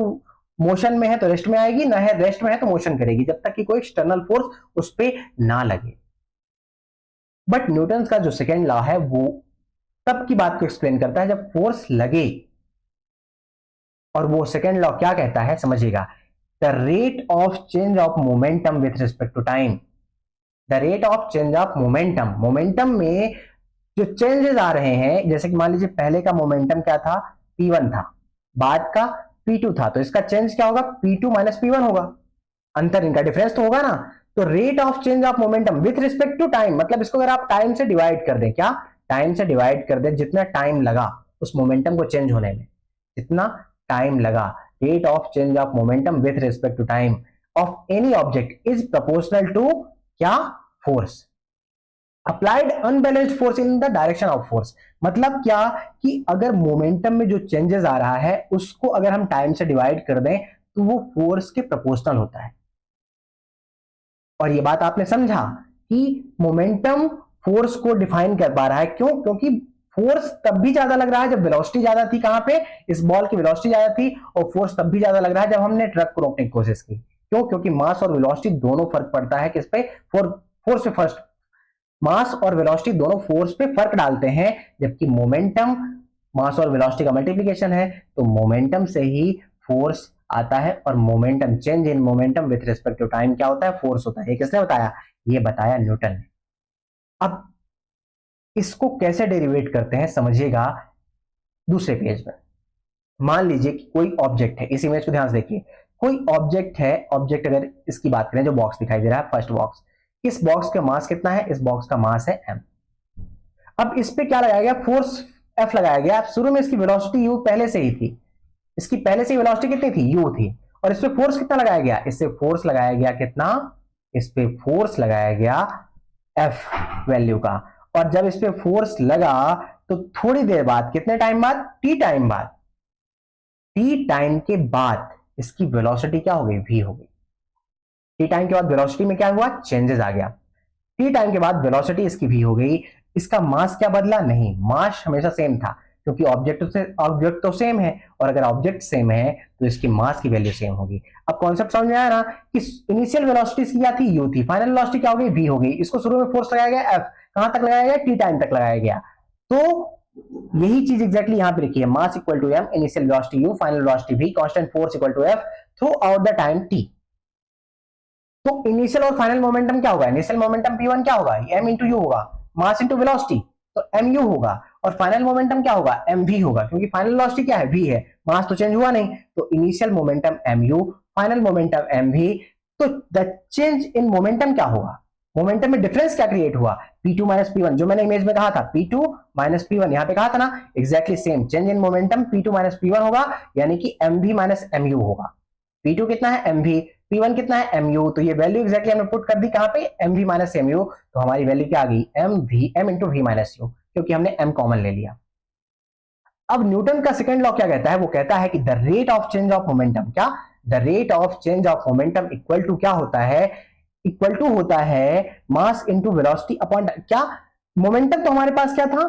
मोशन में है तो रेस्ट में आएगी, ना है रेस्ट में है तो मोशन करेगी, जब तक कि कोई एक्सटर्नल फोर्स उस पर ना लगे। बट न्यूटन का जो सेकेंड लॉ है वो तब की बात को एक्सप्लेन करता है जब फोर्स लगे, और वो सेकेंड लॉ क्या कहता है समझिएगा, the rate of change of momentum with respect to time. The rate of change of momentum, momentum में जो चेंजेस आ रहे हैं, जैसे कि मान लीजिए पहले का मोमेंटम क्या था, P1 था, बाद का P2 था, तो इसका चेंज क्या होगा, P2 माइनस P1 होगा, अंतर इनका डिफरेंस तो होगा ना। तो rate of change of momentum with respect to time, मतलब इसको अगर आप टाइम से डिवाइड कर दें, क्या टाइम से डिवाइड कर दें, जितना टाइम लगा उस मोमेंटम को चेंज होने में, जितना टाइम लगा, rate of change of momentum with respect to time of any object is proportional to क्या, force applied unbalanced force in the direction of force. मतलब क्या कि अगर मोमेंटम में जो चेंजेस आ रहा है उसको अगर हम टाइम से डिवाइड कर दें तो वो फोर्स के प्रोपोर्शनल होता है। और ये बात आपने समझा कि मोमेंटम फोर्स को डिफाइन कर पा रहा है, क्यों, क्योंकि फोर्स तब भी ज्यादा लग रहा है जब वेलोसिटी ज्यादा थी, कहां पे, इस बॉल की वेलोसिटी ज्यादा थी, और फोर्स तब भी ज्यादा लग रहा है जब हमने ट्रक को रोकने की कोशिश की। क्यों, क्योंकि मास और वेलोसिटी दोनों फर्क पड़ता है किस पे, फोर्स पे फर्स्ट, मास और वेलोसिटी दोनों फोर्स पे फर्क डालते हैं, जबकि मोमेंटम मास और वेलोसिटी का मल्टीप्लिकेशन है, तो मोमेंटम से ही फोर्स आता है, और momentum change in momentum with respect to time क्या होता है, फोर्स होता है। ये किसने बताया, ये बताया न्यूटन ने। अब इसको कैसे डेरिवेट करते हैं समझिएगा दूसरे पेज में। मान लीजिए कि कोई ऑब्जेक्ट है, इस इमेज को ध्यान से देखिए, कोई ऑब्जेक्ट है, ऑब्जेक्ट अगर इसकी बात करें जो बॉक्स दिखाई दे रहा है, फर्स्ट बॉक्स, इस बॉक्स का मास कितना है, इस बॉक्स का मास है m। अब इस पे क्या लगाया गया, फोर्स F लगाया गया। शुरू में इसकी वेलोसिटी u पहले से ही थी, इसकी पहले से वेलोसिटी कितनी थी, u थी, और इस पे फोर्स कितना लगाया गया, इससे फोर्स लगाया गया कितना, इस पे फोर्स लगाया गया F वैल्यू का। और जब इस पे फोर्स लगा तो थोड़ी देर बाद, कितने टाइम बाद, t टाइम बाद, t टाइम के बाद इसकी वेलोसिटी क्या हो गई, v हो गई। टी टाइम के बाद वेलोसिटी में क्या हुआ, चेंजेस आ गया। टी टाइम के बाद वेलोसिटी इसकी v हो गई। इसका मास क्या बदला, नहीं, मास हमेशा सेम था, क्योंकि ऑब्जेक्ट तो सेम है, और अगर ऑब्जेक्ट सेम है तो इसकी मास की वैल्यू सेम होगी। अब कॉन्सेप्ट समझ में आया ना कि इनिशियल वेलोसिटी इसकी क्या थी, u थी, फाइनल वेलोसिटी क्या हो गई, v हो गई। इसको शुरू में फोर्स लगाया गया F, कहां तक लगाया गया, टी टाइम तक लगाया गया। तो यही चीज एग्जैक्टली यहां पे लिखी है, mass equal to m, initial velocity u, final velocity v, constant force equal to F throughout the time t। तो इनिशियल और फाइनल मोमेंटम क्या होगा, इनिशियल मोमेंटम P1 क्या होगा, m इंटू यू होगा, मास इंटू वेलोसिटी, तो mu होगा, और फाइनल मोमेंटम क्या होगा, mv होगा, क्योंकि फाइनल वेलोसिटी क्या है, v है, मास तो चेंज हुआ नहीं, तो initial momentum mu, final momentum mv। तो द चेंज इन मोमेंटम क्या होगा, मोमेंटम में डिफरेंस क्या क्रिएट हुआ, P2 माइनस P1, जो मैंने इमेज में कहा था P2 माइनस P1, यहां पे कहा था ना, exactly same change in momentum P2 minus P1 होगा, यानी कि mv माइनस mu होगा। P2 कितना है, mv, P1 कितना है, mu, तो ये वैल्यू एग्जैक्टली हमने पुट कर दी कहां पे, mv माइनस mu, तो हमारी वैल्यू क्या आ गई, m into v minus u, क्योंकि हमने m कॉमन ले लिया। अब न्यूटन का सेकंड लॉ क्या कहता है, वो कहता है कि the rate of change of momentum, क्या, the rate of change of momentum equal to क्या होता है, इक्वल टू होता है मास इंटू वेलोसिटी अपॉन, क्या, मोमेंटम तो हमारे पास क्या था,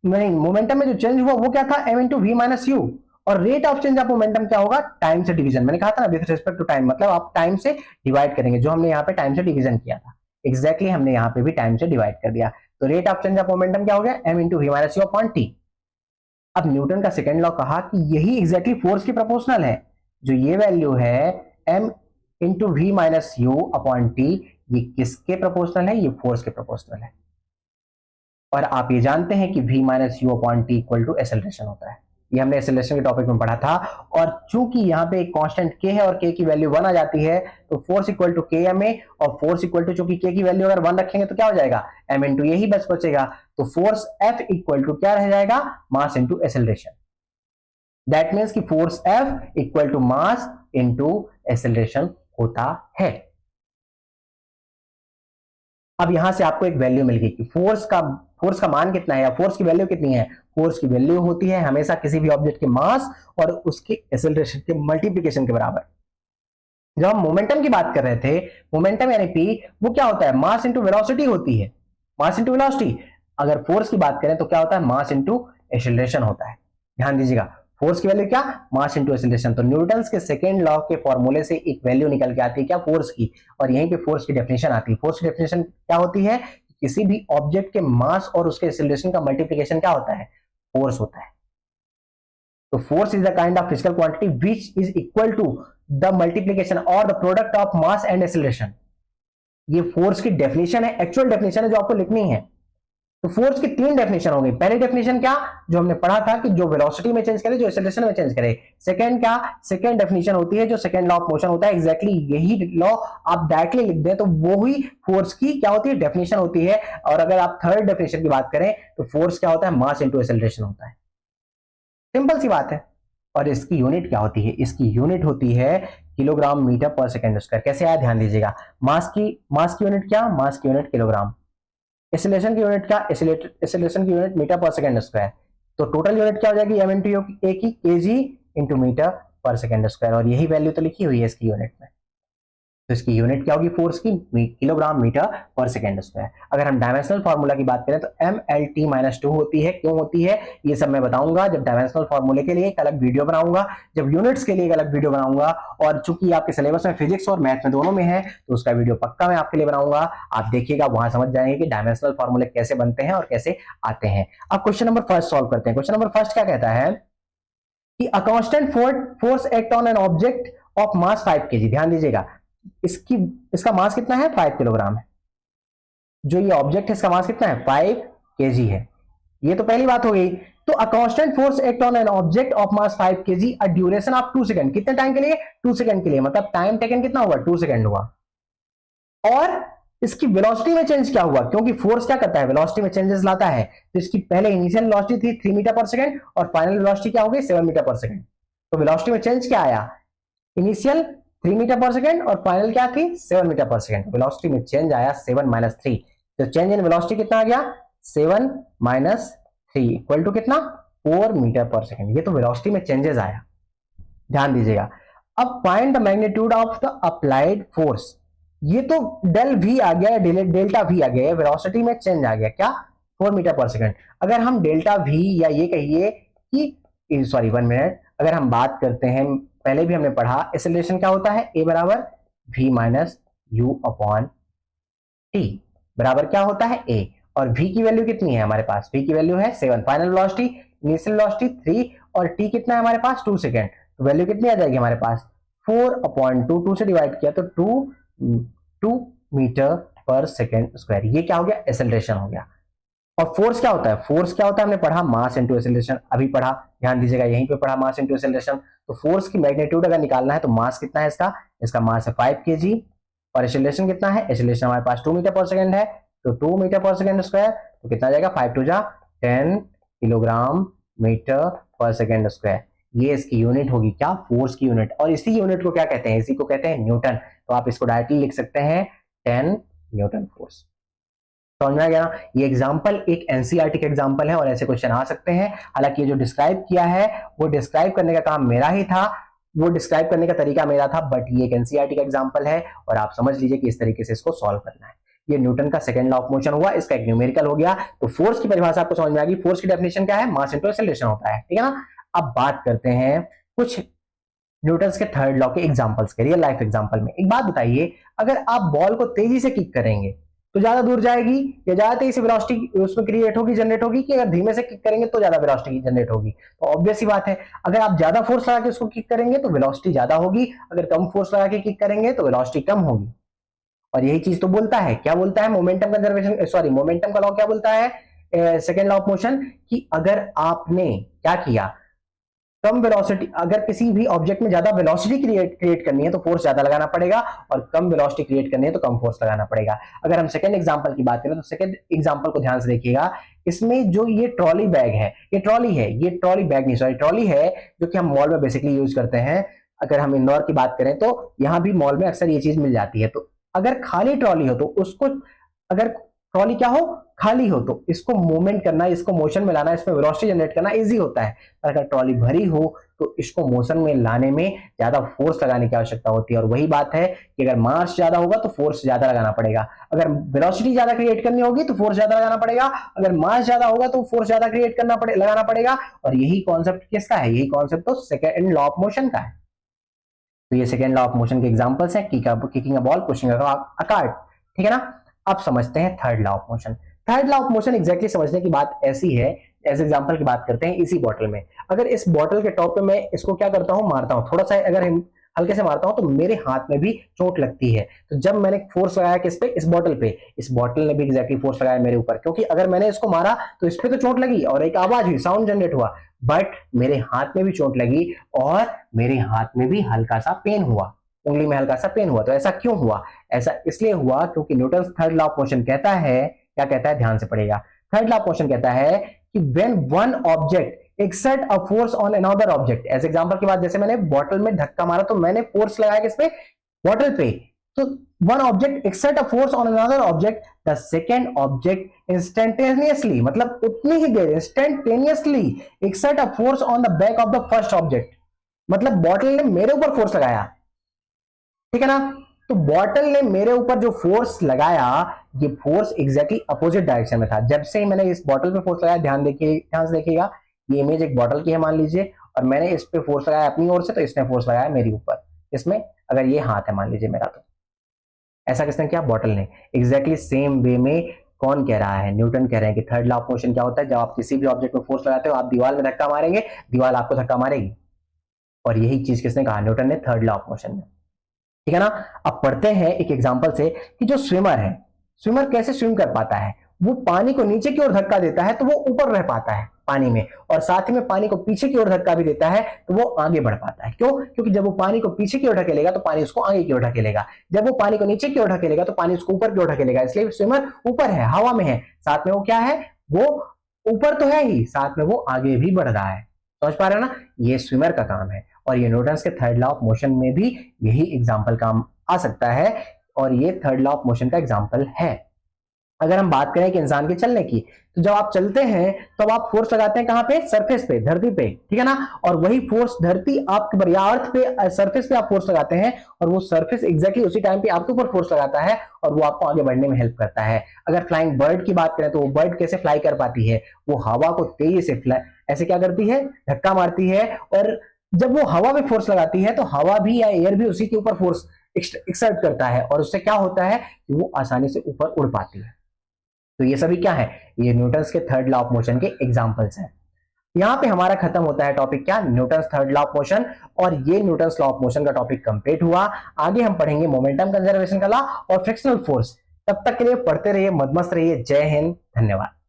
नहीं, मोमेंटम में जो चेंज हुआ वो क्या था, m into v minus u, और rate of change of momentum क्या होगा, टाइम से डिवीजन, मैंने कहा था ना विद रिस्पेक्ट टू टाइम, मतलब आप टाइम से डिवाइड करेंगे, जो हमने यहाँ पे टाइम से डिवीजन किया था, एग्जैक्टली हमने यहाँ पे भी टाइम से डिवाइड कर दिया। तो rate of change of momentum क्या हो गया, m into v minus u upon t. अब न्यूटन का सेकेंड लॉ कहा कि यही एग्जैक्टली फोर्स की प्रोपोर्शनल है, जो ये वैल्यू है m into v minus u upon t, ये किसके प्रोपोर्शनल है, ये फोर्स के प्रोपोर्शनल है। और आप ये जानते हैं कि v minus u upon t equal to acceleration होता है, ये हमने एक्सेलरेशन के टॉपिक में पढ़ा था। और चूंकि यहाँ पे एक कांस्टेंट k है और k की वैल्यू 1 आ जाती है, तो फोर्स इक्वल टू के एम ए, और फोर्स इक्वल टू, चूंकि k की वैल्यू अगर 1 रखेंगे तो क्या हो जाएगा, m इंटू यही बस बचेगा, तो फोर्स F इक्वल टू क्या रह जाएगा, mass into acceleration. That means कि force F equal to mass into acceleration होता है। अब यहां से आपको एक वैल्यू मिल गई कि फोर्स का मान कितना है, या फोर्स की वैल्यू कितनी है। फोर्स की वैल्यू होती है हमेशा किसी भी ऑब्जेक्ट के मास और उसके एक्सेलरेशन के मल्टीप्लिकेशन के बराबर। जब हम मोमेंटम की बात कर रहे थे, मोमेंटम यानी पी, वो क्या होता है, मास इंटू वेलोसिटी होती है, मास इंटू वेलोसिटी। अगर फोर्स की बात करें तो क्या होता है, मास इंटू एक्सेलरेशन होता है। ध्यान दीजिएगा, फोर्स की वैल्यू क्या, मास इंटू एक्सेलरेशन। तो न्यूटन के सेकेंड लॉ के फॉर्मूले से एक वैल्यू निकल के आती है क्या, फोर्स की, और यहीं पे फोर्स की डेफिनेशन आती है। फोर्स की डेफिनेशन क्या होती है, किसी भी ऑब्जेक्ट के मास और उसके एक्सेलरेशन का मल्टीप्लिकेशन क्या होता है? फोर्स होता है। तो force is the kind of physical quantity which is equal to the multiplication or the product of mass and acceleration. ये फोर्स की डेफिनेशन है, एक्चुअल डेफिनेशन है जो आपको लिखनी है। तो फोर्स की तीन डेफिनेशन हो गई। पहली डेफिनेशन क्या, जो हमने पढ़ा था कि जो वेलोसिटी में चेंज करे, जो एक्सेलरेशन में चेंज करे। सेकंड क्या, सेकंड डेफिनेशन होती है जो सेकंड लॉ ऑफ मोशन होता है। एग्जैक्टली यही लॉ आप डायरेक्टली लिख दें तो वो ही फोर्स की क्या होती है, डेफिनेशन होती है। और अगर आप थर्ड डेफिनेशन की बात करें तो फोर्स क्या होता है, मास इंटू एक्सेलरेशन होता है। सिंपल सी बात है। और इसकी यूनिट क्या होती है, इसकी यूनिट होती है किलोग्राम मीटर पर सेकेंड स्क्वायर। कैसे आया ध्यान दीजिएगा, मास की यूनिट क्या, मास की यूनिट किलोग्राम, एक्सेलरेशन की यूनिट क्या, एक्सेलरेशन की यूनिट मीटर पर सेकेंड स्क्वायर। तो टोटल यूनिट क्या हो जाएगी, एम इंटू ए की, केजी इंटू मीटर पर सेकेंड स्क्वायर। और यही वैल्यू तो लिखी हुई है इसकी यूनिट में। तो इसकी यूनिट क्या होगी फोर्स की, किलोग्राम मीटर पर सेकेंड स्क्वायर। अगर हम डायमेंशनल फार्मूला की बात करें तो MLT-2 होती है। क्यों होती है ये सब मैं बताऊंगा जब डायमेंशनल फार्मूले के लिए एक अलग वीडियो बनाऊंगा, जब यूनिट्स के लिए एक अलग वीडियो बनाऊंगा। और चूंकि आपके सिलेबस में फिजिक्स और मैथ में दोनों में है तो उसका वीडियो पक्का मैं आपके लिए बनाऊंगा। आप देखिएगा, वहां समझ जाएंगे कि डायमेंशनल फार्मूले कैसे बनते हैं और कैसे आते हैं। अब क्वेश्चन नंबर फर्स्ट सॉल्व करते हैं। क्वेश्चन नंबर फर्स्ट क्या कहता है कि a constant force act on an object of mass 5 kg। ध्यान दीजिएगा, इसका मास कितना है, 5 किलोग्राम है। जो ये ऑब्जेक्ट है इसका मास कितना है, 5 kg है। ये तो पहली बात हो गई। तो a constant force act on an object of mass 5 kg a duration of 2 second. कितने टाइम के लिए, 2 सेकंड के लिए। मतलब टाइम टेकन कितना हुआ, 2 सेकंड हुआ। और इसकी वेलोसिटी में चेंज क्या हुआ, क्योंकि फोर्स क्या करता है, वेलोसिटी में चेंजेस लाता है। तो इसकी पहले इनिशियल वेलोसिटी थी 3 मीटर पर सेकंड और फाइनल वेलोसिटी क्या हो गई, 7 मीटर पर सेकंड। तो वेलोसिटी में चेंज क्या आया, इनिशियल 3 मीटर पर सेकंड और फाइनल क्या थी, 7 मीटर पर सेकंड। वेलोसिटी में चेंज आया 7 माइनस 3। तो चेंज इन वेलोसिटी कितना आ गया, 7 माइनस 3 इक्वल टू कितना, 4 मीटर पर सेकंड। ये तो वेलोसिटी में चेंजेस आया, ध्यान दीजिएगा। अब find the magnitude of the applied force. ये तो डेल वी आ गया, डेल्टा वी आ गया, वेलोसिटी में चेंज आ गया क्या, 4 मीटर पर सेकंड। अगर हम डेल्टा वी या ये कहिए कि सॉरी 1 मिनट, अगर हम बात करते हैं, पहले भी हमने पढ़ा एक्सेलरेशन क्या होता है, ए बराबर v minus u upon t बराबर क्या होता है, ए। और v की वैल्यू कितनी है हमारे पास, v की वैल्यू है 7, फाइनल वेलोसिटी, इनिशियल वेलोसिटी 3 और t कितना है हमारे पास, 2 सेकंड। तो वैल्यू कितनी आ जाएगी हमारे पास, 4/2, 2 से डिवाइड किया तो 2 मीटर पर सेकंड स्क्वायर। ये क्या हो गया, एक्सेलरेशन हो गया। और फोर्स क्या होता है, फोर्स क्या होता है हमने पढ़ा, मास इंटू एक्सेलरेशन, अभी पढ़ा, ध्यान दीजिएगा यहीं पे पढ़ा, मास इंटू एक्सेलरेशन। तो फोर्स की मैग्नीट्यूड अगर निकालना है तो मास कितना है इसका मास है 5 kg और एक्सेलरेशन कितना है, एक्सेलरेशन हमारे पास 2 मीटर पर सेकंड है। तो 2 मीटर पर सेकंड स्क्वायर, तो कितना आ जाएगा, 5 2 जा 10 kilogram metre per second square. ये इसकी यूनिट होगी क्या, फोर्स की यूनिट। और इसी यूनिट को क्या कहते हैं, इसी को कहते हैं न्यूटन। तो आप इसको डायरेक्टली लिख सकते हैं 10 न्यूटन फोर्स। समझ में आ गया। ये एग्जांपल एक एनसीईआरटी का एग्जांपल है और ऐसे क्वेश्चन आ सकते हैं। हालांकि ये जो डिस्क्राइब किया है वो डिस्क्राइब करने का काम मेरा ही था, वो डिस्क्राइब करने का तरीका मेरा था, बट ये एक एनसीईआरटी का एग्जांपल है और आप समझ लीजिए कि इस तरीके से इसको सॉल्व करना है। ये न्यूटन का सेकंड लॉ ऑफ मोशन हुआ, इसका एक न्यूमेरिकल हो गया। तो फोर्स की परिभाषा आपको समझ में आ गई। फोर्स की डेफिनेशन क्या है, मास इंटू एक्सेलरेशन होता है, ठीक है ना। अब बात करते हैं कुछ न्यूटन के थर्ड लॉ के एग्जांपल्स के, रियल लाइफ एग्जांपल में। एक बात बताइए, अगर आप बॉल को तेजी से किक करेंगे तो ज्यादा दूर जाएगी या ज्यादा तेजी से वेलोसिटी उसमें क्रिएट होगी, जनरेट होगी, कि अगर धीमे से किक करेंगे तो ज्यादा वेलोसिटी जनरेट होगी। तो ऑब्वियस सी बात है, अगर आप ज्यादा फोर्स लगा के उसको किक करेंगे तो वेलोसिटी ज्यादा होगी, अगर कम फोर्स लगा के किक करेंगे तो वेलोसिटी कम होगी। और यही चीज तो बोलता है, क्या बोलता है, मोमेंटम कंजर्वेशन, सॉरी मोमेंटम का लॉ क्या बोलता है, सेकेंड लॉ ऑफ मोशन, कि अगर आपने क्या किया, कम वेलोसिटी, अगर किसी भी ऑब्जेक्ट में ज्यादा वेलोसिटी क्रिएट करनी है तो फोर्स ज्यादा लगाना पड़ेगा, और कम वेलोसिटी क्रिएट करनी है तो कम फोर्स लगाना पड़ेगा। अगर हम सेकंड एग्जांपल की बात करें तो सेकंड एग्जांपल को ध्यान से देखिएगा। इसमें जो ये ट्रॉली बैग है, ये ट्रॉली है, ये ट्रॉली बैग नहीं सॉरी ट्रॉली है, जो कि हम मॉल में बेसिकली यूज करते हैं। अगर हम इंदौर की बात करें तो यहाँ भी मॉल में अक्सर ये चीज मिल जाती है। तो अगर खाली ट्रॉली हो तो उसको, अगर ट्रॉली क्या हो, खाली हो, तो इसको मूवमेंट करना, इसको मोशन में लाना, इसमें वेलोसिटी जनरेट करना इजी होता है। अगर ट्रॉली भरी हो तो इसको मोशन में लाने में ज्यादा फोर्स लगाने की आवश्यकता होती है। और वही बात है कि अगर मास ज्यादा होगा तो फोर्स ज्यादा लगाना पड़ेगा, अगर वेलोसिटी ज्यादा क्रिएट करनी होगी तो फोर्स ज्यादा लगाना पड़ेगा, अगर मास ज्यादा होगा तो फोर्स ज्यादा क्रिएट करना लगाना पड़ेगा। और यही कॉन्सेप्ट किसका है, यही कॉन्सेप्ट तो सेकेंड लॉ ऑफ मोशन का है। तो ये सेकेंड लॉ ऑफ मोशन के एग्जांपल्स हैं, kicking a ball, pushing a cart, ठीक है ना। अब समझते हैं third law of motion. Third law of motion exactly समझने की बात ऐसी है, एज एग्जांपल की बात करते हैं इसी बॉटल में। अगर इस बॉटल के टॉप पे मैं इसको क्या करता हूं, मारता हूं, थोड़ा सा अगर हल्के से मारता हूं तो मेरे हाथ में भी चोट लगती है। तो जब मैंने फोर्स लगाया किस पे, इस बॉटल पे, इस बॉटल ने भी एग्जैक्टली फोर्स लगाया मेरे ऊपर, क्योंकि अगर मैंने इसको मारा तो इस पे तो चोट लगी और एक आवाज हुई, साउंड जनरेट हुआ, बट मेरे हाथ में भी चोट लगी और मेरे हाथ में भी हल्का सा पेन हुआ, उंगली में हल्का सा पेन हुआ। तो ऐसा क्यों हुआ? ऐसा इसलिए हुआ क्योंकि Newton third law of motion कहता है, क्या कहता है, ध्यान से पढ़िएगा। थर्ड लॉ ऑफ मोशन कहता है कि when one object exert a force on another object, as example की बात, जैसे मैंने बॉटल में धक्का मारा तो मैंने फोर्स लगाया किस पे, बॉटल पे। तो one object exert a force on another object, the second object instantaneously, मतलब उतनी ही देर instantaneously exert a force on the back of the first object. मतलब बॉटल ने मेरे ऊपर फोर्स लगाया, ठीक है ना। तो बॉटल ने मेरे ऊपर जो फोर्स लगाया, ये फोर्स एग्जैक्टली अपोजिट डायरेक्शन में था। जब से ही मैंने इस बॉटल पे फोर्स लगाया, ध्यान से देखिएगा, ये इमेज एक बॉटल की है मान लीजिए, और मैंने इस पे फोर्स लगाया अपनी ओर से, तो इसने फोर्स लगाया मेरे ऊपर। इसमें अगर ये हाथ है मान लीजिए मेरा, तो ऐसा किसने किया, बॉटल ने। एग्जैक्टली सेम वे में कौन कह रहा है, न्यूटन कह रहे हैं कि थर्ड लॉ ऑफ मोशन क्या होता है, जब आप किसी भी ऑब्जेक्ट में फोर्स लगाते हो, आप दीवार में धक्का मारेंगे, दीवार आपको धक्का मारेगी। और यही चीज किसने कहा, न्यूटन ने, थर्ड लॉ ऑफ मोशन में, ठीक है ना। अब पढ़ते हैं एक एग्जांपल से कि जो स्विमर है, स्विमर कैसे स्विम कर पाता है। वो पानी को नीचे की ओर धक्का देता है तो वो ऊपर रह पाता है पानी में, और साथ ही में पानी को पीछे की ओर धक्का भी देता है तो वो आगे बढ़ पाता है। क्यों? क्योंकि जब वो पानी को पीछे की ओर ढकेलेगा तो पानी उसको आगे की ओर ढकेलेगा, जब वो पानी को नीचे की ओर ढकेलेगा तो पानी उसको ऊपर की ओर ढकेलेगा। इसलिए स्विमर ऊपर है, हवा में है, साथ में वो क्या है, वो ऊपर तो है ही, साथ में वो आगे भी बढ़ रहा है। समझ पा रहे हैं ना, ये स्विमर का काम है। और ये न्यूटन के थर्ड लॉ ऑफ मोशन में भी यही एग्जाम्पल काम आ सकता है, और ये थर्ड लॉ ऑफ मोशन का एग्जाम्पल है। अगर हम बात करें कि इंसान के चलने की, तो जब आप चलते हैं तो आप फोर्स लगाते हैं कहां पे, सरफेस पे, धरती पे, ठीक है ना। और वही फोर्स धरती आपके ऊपर या अर्थ पे, सरफेस पे आप फोर्स लगाते हैं, और वो सरफेस एग्जैक्टली उसी टाइम पे आपके ऊपर फोर्स लगाता है, और वो आपको आगे बढ़ने में हेल्प करता है। अगर फ्लाइंग बर्ड की बात करें तो वो बर्ड कैसे फ्लाई कर पाती है, वो हवा को तेजी से ऐसे क्या करती है, धक्का मारती है, और जब वो हवा में फोर्स लगाती है तो हवा भी या एयर भी उसी के ऊपर फोर्स एक्सर्ट करता है, और उससे क्या होता है कि वो आसानी से ऊपर उड़ पाती है। तो ये सभी क्या है, ये न्यूटन्स के थर्ड लॉ ऑफ मोशन के एग्जांपल्स हैं। यहां पे हमारा खत्म होता है टॉपिक क्या, Newton's third law of motion, और ये न्यूटन्स लॉ ऑफ मोशन का टॉपिक कंप्लीट हुआ। आगे हम पढ़ेंगे मोमेंटम कंजर्वेशन का लॉ और फ्रिक्शनल फोर्स। तब तक के लिए पढ़ते रहिए, मस्त रहिए। जय हिंद, धन्यवाद।